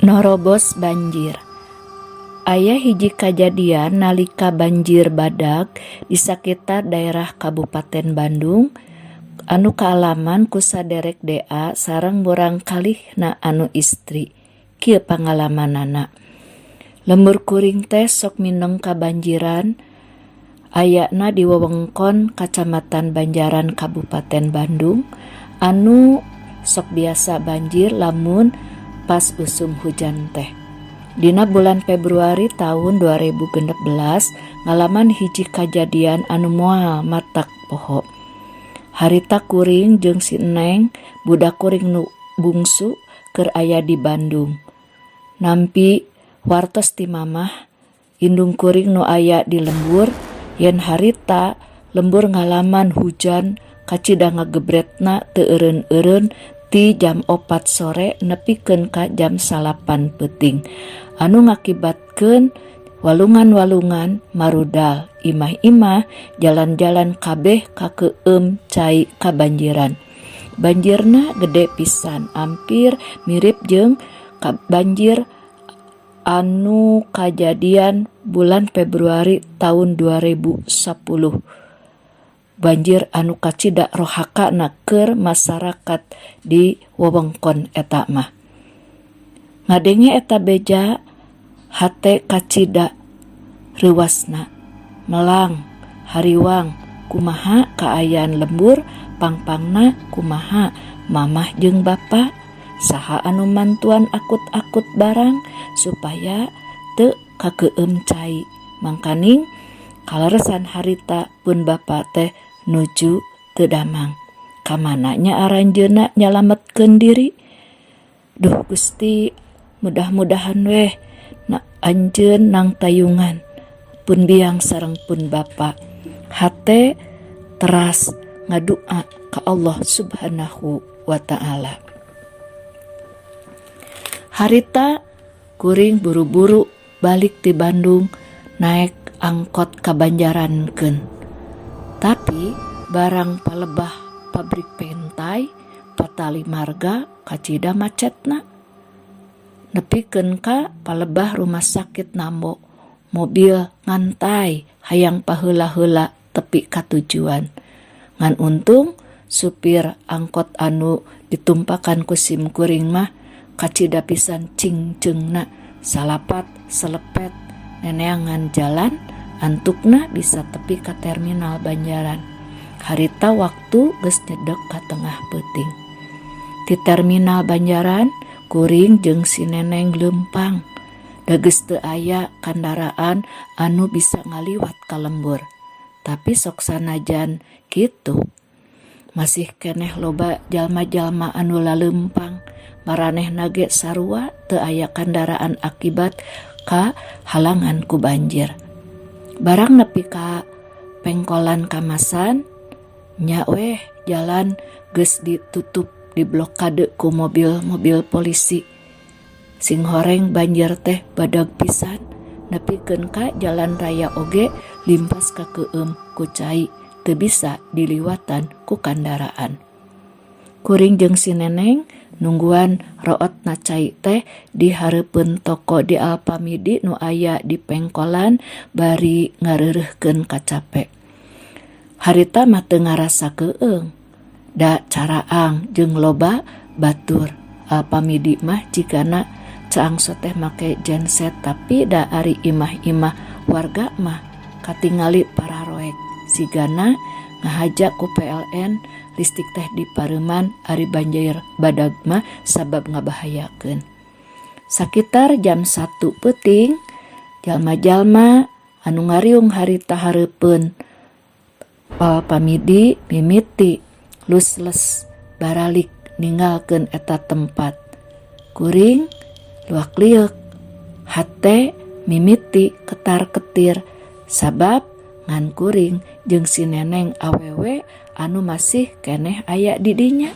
Norobos banjir. Aya hiji kajadian nalika banjir badag di sakitar daerah Kabupaten Bandung anu kaalaman ku saderek DA sareng borang kalihna anu istri. Kieu pangalamanana. Lembur kuring teh sok mineng kabanjiran ayana di wewengkon Kacamatan Banjaran Kabupaten Bandung anu sok biasa banjir lamun pas usum hujan teh. Dina bulan Februari tahun 2016 ngalaman hiji kajadian anu moal matak poho. Harita kuring jeung si Neng budak kuring nu bungsu keur aya di Bandung. Nampi wartos ti mamah indung kuring nu aya di lembur yen harita lembur ngalaman hujan kacida ngagebretna teu eureun-eureun ti jam 4 sore nepikeun ka jam 8 peuting anu ngakibatkeun walungan-walungan marudal imah-imah jalan-jalan kabeh kakeueum cai kabanjiran. Banjirna gede pisan, hampir mirip jeung banjir anu kajadian bulan Februari tahun 2010. Banjir anu kacida rohakana keur masyarakat di wewengkon eta mah. Ngadenge eta beja hate kacida reuasna. Melang, hariwang, kumaha kaayaan lembur, pangpangna kumaha, mamah jeung bapa, saha anu mantuan akut-akut barang supaya teu kakeueum cai. Mangkaning kaleresan harita pun bapa teh nuju teu damang. Kamananya aranjeuna nyalametkeun diri? Duh Gusti, mudah-mudahan weh anjeun nang tayungan pun biang sareng pun bapa hate teras ngadua ka Allah Subhanahu wa ta'ala. Harita kuring buru-buru balik ti Bandung naik angkot kabanjarankeun. Tapi barang palebah pabrik pentai patali marga kacida macetna. Nepikeun ka palebah rumah sakit Nambo, mobil ngantai hayang paheula-heula tepi ka tujuan. Ngan untung supir angkot anu ditumpakan ku sim kuring mah kacida pisan cingceungna salapat selepet neneangan jalan antukna bisa tepi ka terminal Banjaran. Harita waktu geus nyedek ka tengah peuting. Di terminal Banjaran kuring jeung si Neneng lempang. Da geus teu aya kendaraan anu bisa ngaliwat ka lembur. Tapi sok sanajan kitu masih keneh loba jalma-jalma anu lalempang. Maranehna ge sarua teu aya kendaraan akibat ka halangan ku banjir. Barang nepi ka pengkolan Kamasan nya weh jalan geus ditutup di blokade ku mobil-mobil polisi. Sing horeng banjir teh badag pisan nepikeun ka jalan raya oge limpas ka keueum ku cai teu bisa diliwatan ku kendaraan. Kuring jeung si Neneng nungguan rootna cai teh di hareupeun toko di Alpamidi nu aya di pengkolan bari ngareureuhkeun kacape. Harita mah teu ngarasa keueung. Da caraang jeung loba batur Alpamidi mah jigana caangso teh make genset tapi da ari imah-imah warga mah katingali pararoek sigana ngahajak ku PLN listrik teh di pareuman ari banjir badag mah sabab ngabahayakeun. Sakitar jam 1 peuting jalma-jalma anu ngariung harita hareupeun Alpamidi mimiti lusles baralik ninggalkeun eta tempat. Kuring luak liuk hate mimiti ketar-ketir sabab ngan kuring jeung si Neneng awewe anu masih keneh aya di dinya.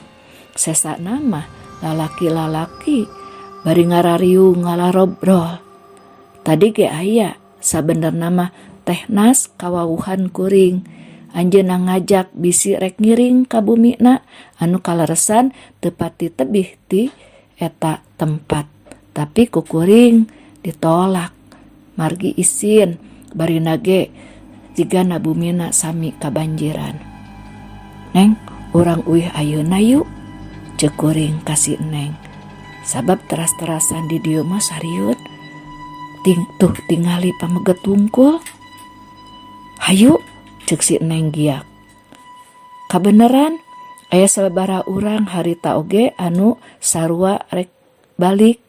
Sesana mah lalaki-lalaki bari ngarariung ngalarobrol. Tadi ge aya sabenerna mah tehnas kawawuhan kuring. Anjeunna ngajak bisi rek ngiring ka bumina anu kaleresan teu pati tebih ti eta tempat. Tapi ku kuring ditolak. Margi isin bari nage jiga nabumina sami kabanjiran. Neng, urang uih ayeuna yuk, ceuk kuring kasih Neng. Sabab teras-terasan di dieu mah sariut. Tuh tingali pameget wungkul. Hayu, ceuk si Neng giak. Kabeneran aya sababaraha urang harita oge anu sarua rek balik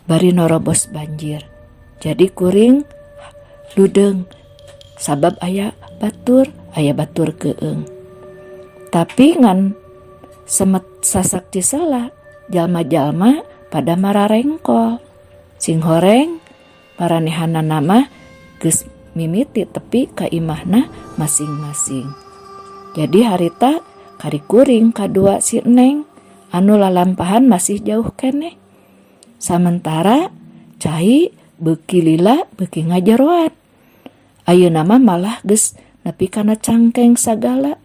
bari norobos banjir. Jadi kuring ludeng sabab aya batur keung. Tapi ngan semet sasakti sela jalma-jalma pada mararengkol. Sing horeng paranehanana mah geus mimiti tepi ka imahna masing-masing. Jadi harita kari kuring kadua si Neng anu lalampahan masih jauh keneh. Sementara cai beuki lila beuki ngajeroan. Ayeuna mah malah geus nepi kana cangkeng sagala.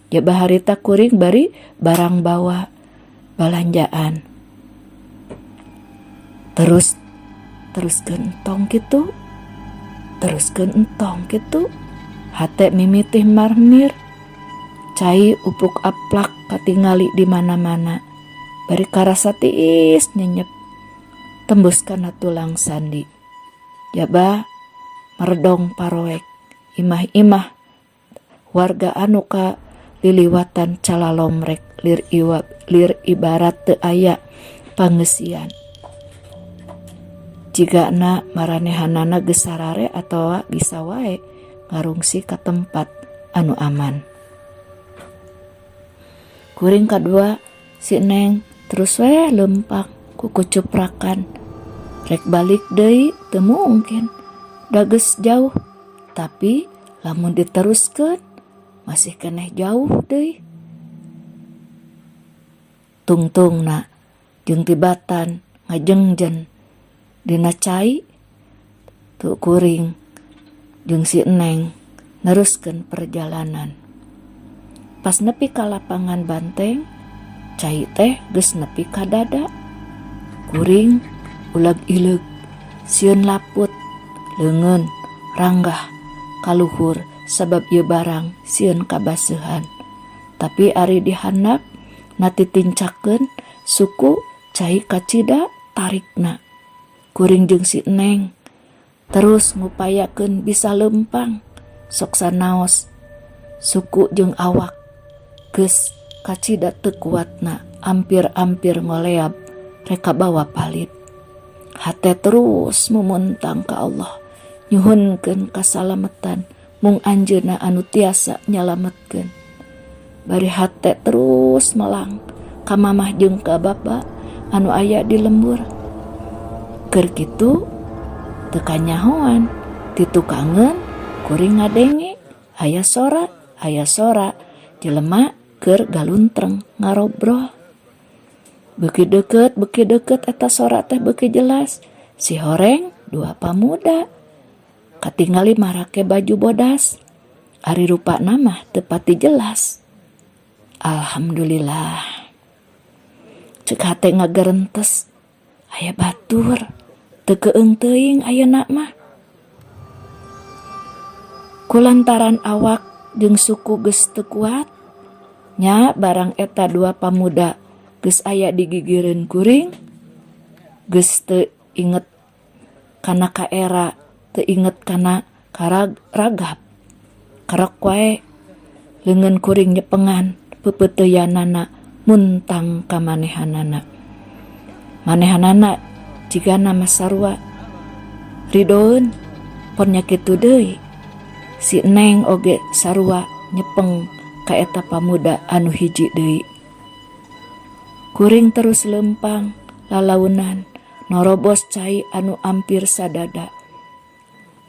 Ya baharita kuring bari barang bawa balanjaan. Terus gentong gitu. Hate mimitih marmir. Cai upuk aplak katingali di mana-mana. Bari karasa tiis nyenyep. Tembus kana tulang sandi. Jaba merdong paroek. Imah-imah warga anu ka liliwatan calalomrek lir ibarat teu aya pangeusian. Jigana maranehanana geus sarare atawa bisa wae ngarungsi ka tempat anu aman. Kuring kadua si Neng terus wae lempang ku kucuprakan. Rek balik deui teu mungkin. Da geus jauh. Tapi lamun diteruskeun masih keneh jauh deui. Tungtungna jeung tibatan ngajengjen dina cai tu kuring jeung si Neng neruskeun perjalanan. Pas nepi ka lapangan banteng, cai teh geus nepi ka dada. Kuring uleg-ileg sieun laput leungeun ranggah kaluhur sabab ieu barang sieun kabaseuhan. Tapi ari dihandap nati tincakeun suku cai kacida tarikna. Kuring jeung si Neng terus ngupayakeun bisa lempang. Sok sanaos suku jeung awak geus kacida teu kuatna ampir-ampir ngoleab reka bawa palit. Hate terus memuntang ka Allah nyuhunkeun kasalametan mung anjeunna anu tiasa nyalametkeun. Bari hate terus melang ka mamah jeung ka bapa anu aya di lembur. Keur kitu teu kanyahoan titukangeun kuring ngadenge aya sora jelema keur galuntreng ngarobrol. Beuki deukeut eta sora teh beuki jelas. Si horeng dua pamuda katingali marake baju bodas. Ari rupana mah teu pati jelas. Alhamdulillah. Ceuk hate ngagarentes aya batur. Teu keung teuing ayeuna mah. Kulantaran awak jeung suku geus teu kuat, nya barang eta dua pamuda geus aya di gigireun kuring, geus teu inget kana kaera, teu inget kana karagap. Karek wae leungeun kuring nyepengan pepeuteuyanana muntang ka manehanana. Manehanana jigana masarua ridoeun pon nya kitu deui. Si Neng oge sarua nyepeng ka eta pamuda anu hiji deui. Kuring terus lempang lalaunan norobos cai anu ampir sadada.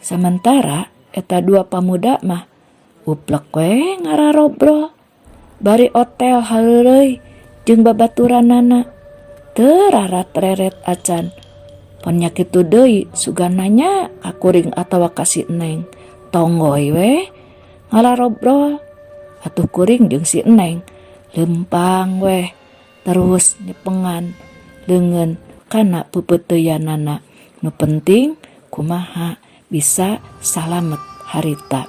Sementara eta dua pamuda mah uplek we ngararobrol bari otel hareureuy jeung babaturanana teu rarat-reret acan. Pon nya kitu deui sugananya ka kuring atawa ka si Neng. Tonggoy we ngalarobrol atuh kuring jeung si Neng lempang we terus nyepengan leungeun kana pupeuteyanana. Nu penting kumaha bisa salamet harita.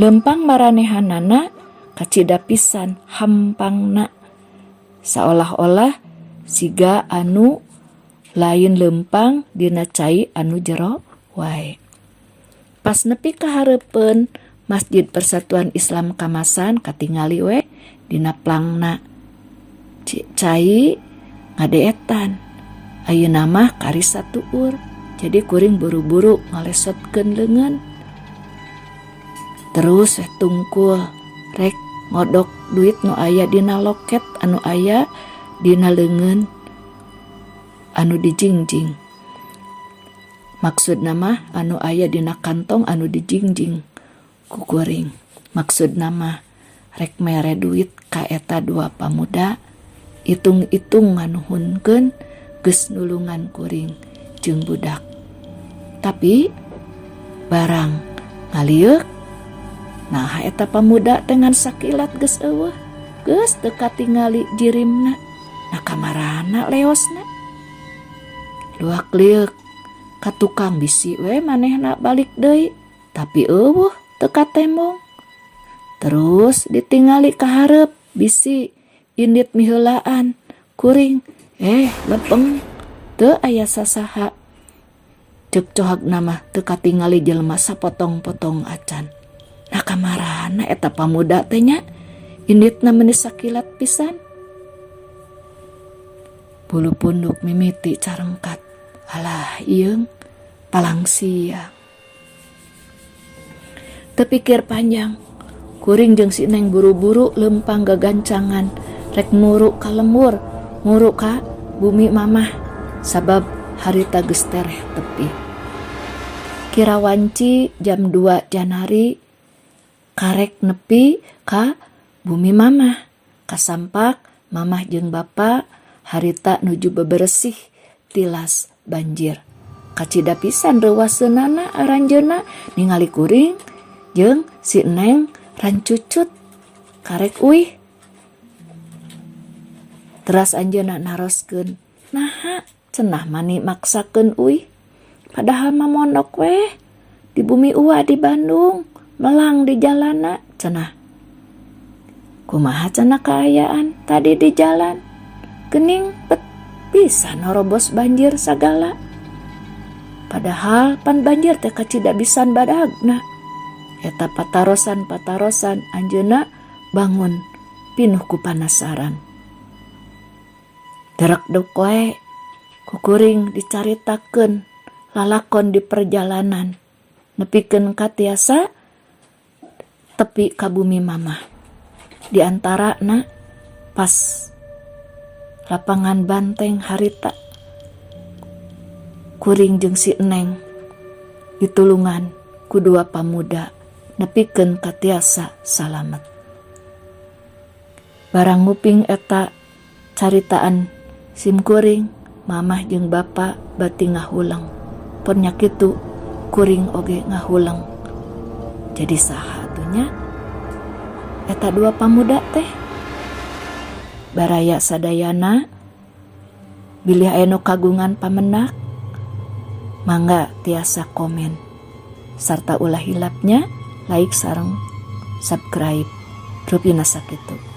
Lempang maranehanana kacida pisan hampangna. Seolah-olah siga anu lain lempang dina cai anu jero wae. Pas nepi ka hareupeun Masjid Persatuan Islam Kamasan katingali we dina plangna cai ngadeetan. Ayeuna mah karisa tuur. Jadi kuring buru-buru ngalesotkeun leungeun. Terus tungkul rek ngodok duit nu aya dina loket anu aya dina leungeun anu dijingjing. Maksudna mah anu aya dina kantong anu dijingjing ku kuring. Maksudna mah rek mere duit ka eta dua pamuda, itung-itung nganuhunkeun geus nulungan kuring jeung budak. Tapi barang ngaliuk, nah eta pamuda dengan sakilat geus eueuh, geus teu katingali jirimna, nah kamarana leosna. Luak liuk ka tukang bisi we manehna balik deui, tapi eueuh teu katembong. Terus ditingali ka hareup bisi indit miheulaan kuring, lepeng teu aya sasaha. Ceuk cohagna mah teu katingali jelema sapotong-potong acan. Nah kamarana eta pamuda teh nya inditna meuni sakilat pisan. Bulu punduk mimiti carengkat. Alah ieung palang sia. Teu pikir panjang, kuring jeung si Neng buru-buru lempang gagancangan rek muru ka lembur, muru ka bumi mamah sabab harita geus tereh tepi. Kirawanci jam 2 Janari karek nepi ka bumi mamah. Kasampak mamah jeung bapa harita nuju beberesih tilas banjir. Kacida pisan reuwaseunana aranjeunna ningali kuring jeung si Neng rancucut karek uih. Teras anjeunna naroskeun, naha cenah mani maksakeun uih. Padahal mah mondok weh di bumi uwa di Bandung, melang di jalana cenah. Kumaha cenah kaayaan tadi di jalan? Geuning bet bisa norobos banjir sagala. Padahal pan banjir teh kacida bisan badagna. Eta patarosan-patarosan anjeunna bangun pinuh ku panasaran. Derak deuk wae kukuring dicaritakeun lalakon di perjalanan nepikeun ka tiasa tepi ka bumi mamah. Di antarana pas lapangan banteng harita kuring jeung si Neng ditulungan ku dua pamuda nepikeun ka tiasa salamet. Barang nguping eta caritaan sim kuring, mamah jeung bapa bati ngahulang. Pun nya kitu kuring oge ngahulang. Jadi saha atunya eta dua pamuda teh? Baraya sadayana bilih aya nu kagungan pamendak, mangga tiasa komen sarta ulah hilapnya like sareng subscribe. Rupina sakitu.